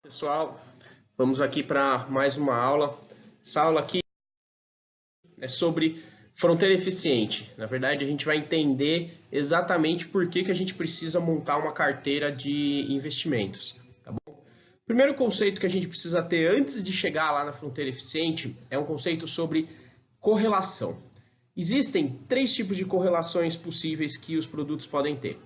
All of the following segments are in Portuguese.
Pessoal, vamos aqui para mais uma aula. Essa aula aqui é sobre fronteira eficiente. Na verdade, a gente vai entender exatamente por que a gente precisa montar uma carteira de investimentos. Tá bom? O primeiro conceito que a gente precisa ter antes de chegar lá na fronteira eficiente é um conceito sobre correlação. Existem três tipos de correlações possíveis que os produtos podem ter.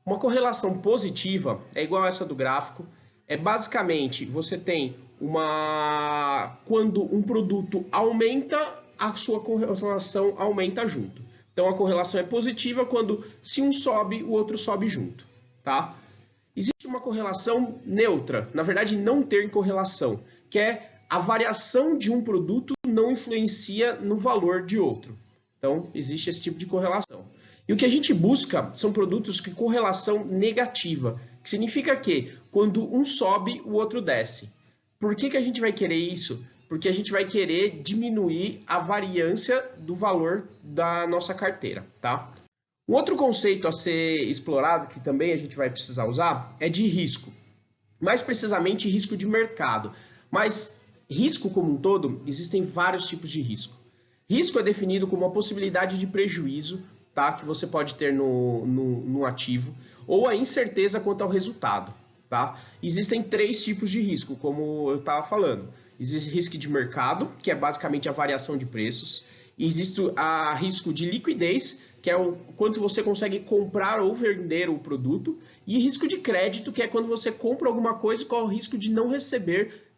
Uma correlação positiva é igual a essa do gráfico. É basicamente, você tem quando um produto aumenta, a sua correlação aumenta junto. Então, a correlação é positiva quando, se um sobe, o outro sobe junto, tá? Existe uma correlação neutra, na verdade, não ter correlação, que é a variação de um produto não influencia no valor de outro. Então, existe esse tipo de correlação. E o que a gente busca são produtos com correlação negativa, que significa que quando um sobe, o outro desce. Por que a gente vai querer isso? Porque a gente vai querer diminuir a variância do valor da nossa carteira, tá? Um outro conceito a ser explorado, que também a gente vai precisar usar, é de risco. Mais precisamente, risco de mercado. Mas risco como um todo, existem vários tipos de risco. Risco é definido como uma possibilidade de prejuízo, tá, que você pode ter no ativo, ou a incerteza quanto ao resultado. Tá? Existem três tipos de risco, como eu estava falando. Existe risco de mercado, que é basicamente a variação de preços. Existe a risco de liquidez, que é o quanto você consegue comprar ou vender o produto. E risco de crédito, que é quando você compra alguma coisa e corre o risco de não receber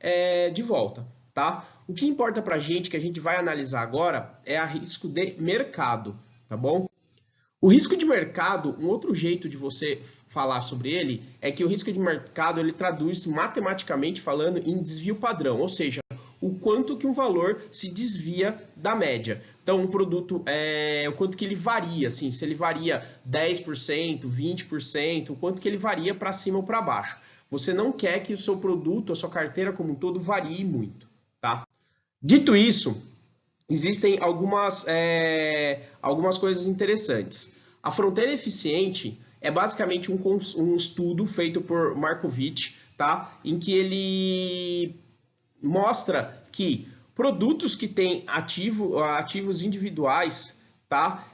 de volta. Tá? O que importa para a gente, que a gente vai analisar agora, é a risco de mercado. Tá bom? O risco de mercado, um outro jeito de você falar sobre ele, é que o risco de mercado ele traduz matematicamente falando em desvio padrão, ou seja, o quanto que um valor se desvia da média. Então, um produto, o quanto que ele varia, assim, se ele varia 10%, 20%, o quanto que ele varia para cima ou para baixo. Você não quer que o seu produto, a sua carteira como um todo, varie muito, tá? Dito isso, existem algumas coisas interessantes. A fronteira eficiente é basicamente um estudo feito por Markovitch, tá? Em que ele mostra que produtos que têm ativos individuais, tá?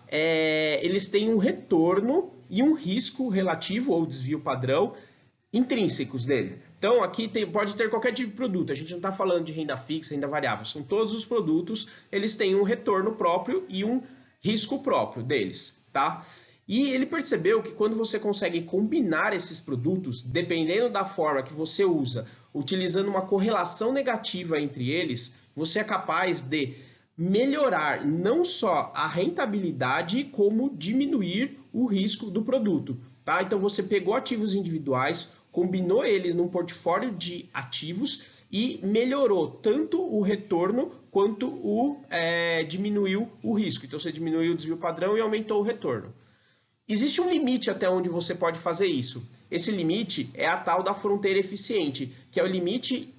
Eles têm um retorno e um risco relativo ou desvio padrão intrínsecos dele. Então, aqui pode ter qualquer tipo de produto. A gente não está falando de renda fixa, renda variável. São todos os produtos, eles têm um retorno próprio e um risco próprio deles, tá? E ele percebeu que quando você consegue combinar esses produtos, dependendo da forma que você usa, utilizando uma correlação negativa entre eles, você é capaz de melhorar não só a rentabilidade, como diminuir o risco do produto, tá? Então, você pegou ativos individuais, combinou ele num portfólio de ativos e melhorou tanto o retorno quanto diminuiu o risco. Então, você diminuiu o desvio padrão e aumentou o retorno. Existe um limite até onde você pode fazer isso. Esse limite é a tal da fronteira eficiente, que é o limite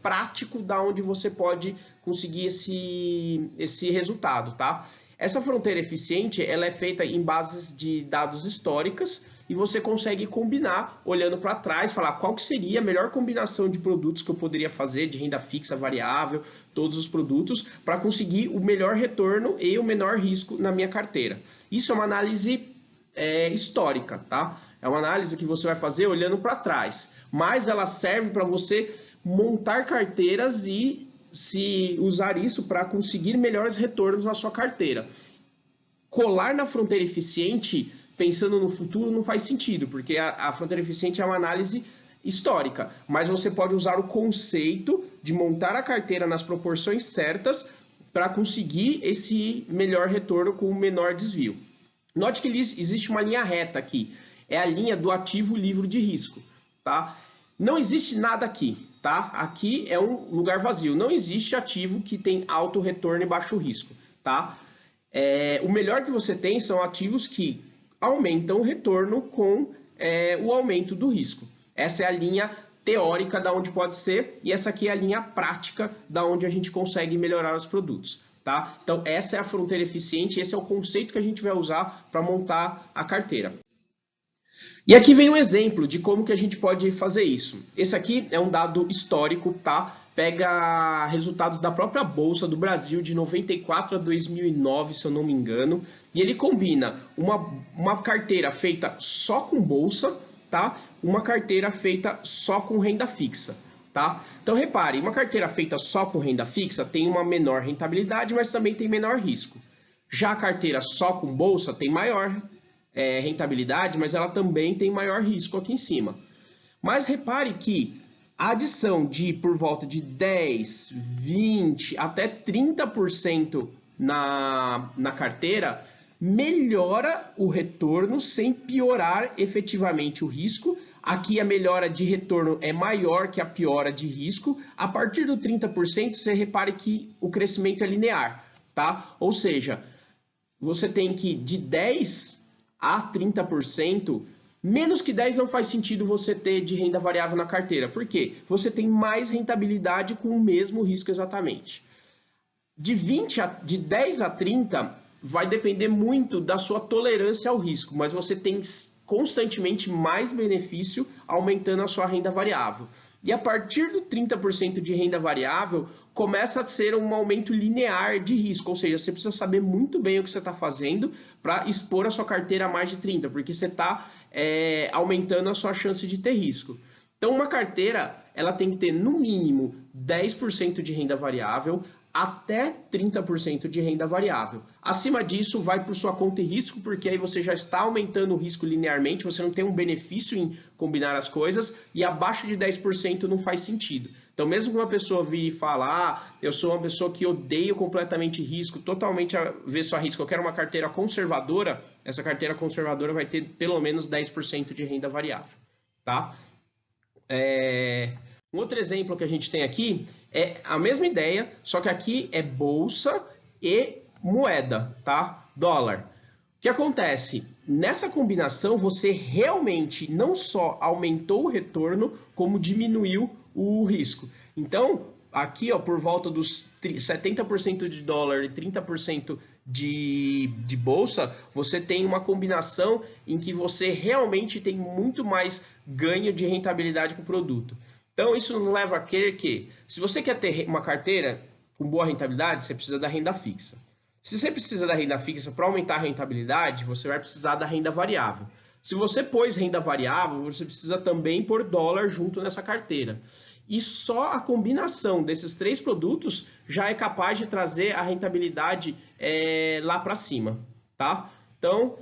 prático da onde você pode conseguir esse resultado, tá? Essa fronteira eficiente ela é feita em bases de dados históricas e você consegue combinar, olhando para trás, falar qual que seria a melhor combinação de produtos que eu poderia fazer, de renda fixa, variável, todos os produtos, para conseguir o melhor retorno e o menor risco na minha carteira. Isso é uma análise histórica, tá? É uma análise que você vai fazer olhando para trás, mas ela serve para você montar carteiras e se usar isso para conseguir melhores retornos na sua carteira. Colar na fronteira eficiente, pensando no futuro, não faz sentido, porque a fronteira eficiente é uma análise histórica, mas você pode usar o conceito de montar a carteira nas proporções certas para conseguir esse melhor retorno com o menor desvio. Note que existe uma linha reta aqui, é a linha do ativo livre de risco, tá? Não existe nada aqui, tá? Aqui é um lugar vazio. Não existe ativo que tem alto retorno e baixo risco, tá? O melhor que você tem são ativos que aumentam o retorno com o aumento do risco. Essa é a linha teórica da onde pode ser e essa aqui é a linha prática da onde a gente consegue melhorar os produtos, tá? Então, essa é a fronteira eficiente, esse é o conceito que a gente vai usar para montar a carteira. E aqui vem um exemplo de como que a gente pode fazer isso. Esse aqui é um dado histórico, tá? Pega resultados da própria Bolsa do Brasil de 94 a 2009, se eu não me engano, e ele combina uma carteira feita só com bolsa, tá? Uma carteira feita só com renda fixa, tá? Então repare, uma carteira feita só com renda fixa tem uma menor rentabilidade, mas também tem menor risco. Já a carteira só com bolsa tem maior rentabilidade, mas ela também tem maior risco aqui em cima. Mas repare que a adição de por volta de 10, 20 até 30% na carteira melhora o retorno sem piorar efetivamente o risco. Aqui a melhora de retorno é maior que a piora de risco. A partir do 30%, você repare que o crescimento é linear, tá? Ou seja, você tem que de 10 a 30%, menos que 10 não faz sentido você ter de renda variável na carteira. Por quê? Você tem mais rentabilidade com o mesmo risco exatamente. De 10 a 30 vai depender muito da sua tolerância ao risco, mas você tem constantemente mais benefício aumentando a sua renda variável. E a partir do 30% de renda variável, começa a ser um aumento linear de risco, ou seja, você precisa saber muito bem o que você está fazendo para expor a sua carteira a mais de 30%, porque você está aumentando a sua chance de ter risco. Então, uma carteira ela tem que ter no mínimo 10% de renda variável, até 30% de renda variável. Acima disso, vai por sua conta e risco, porque aí você já está aumentando o risco linearmente, você não tem um benefício em combinar as coisas, e abaixo de 10% não faz sentido. Então, mesmo que uma pessoa vire e fale, eu sou uma pessoa que odeio completamente risco, totalmente avesso a risco, eu quero uma carteira conservadora, essa carteira conservadora vai ter pelo menos 10% de renda variável, tá? Um outro exemplo que a gente tem aqui é a mesma ideia, só que aqui é bolsa e moeda, tá? Dólar. O que acontece? Nessa combinação, você realmente não só aumentou o retorno, como diminuiu o risco. Então, aqui, ó, por volta dos 70% de dólar e 30% de bolsa, você tem uma combinação em que você realmente tem muito mais ganho de rentabilidade com o produto. Então, isso nos leva a crer que, se você quer ter uma carteira com boa rentabilidade, você precisa da renda fixa. Se você precisa da renda fixa para aumentar a rentabilidade, você vai precisar da renda variável. Se você pôs renda variável, você precisa também pôr dólar junto nessa carteira. E só a combinação desses três produtos já é capaz de trazer a rentabilidade lá para cima, tá? Então,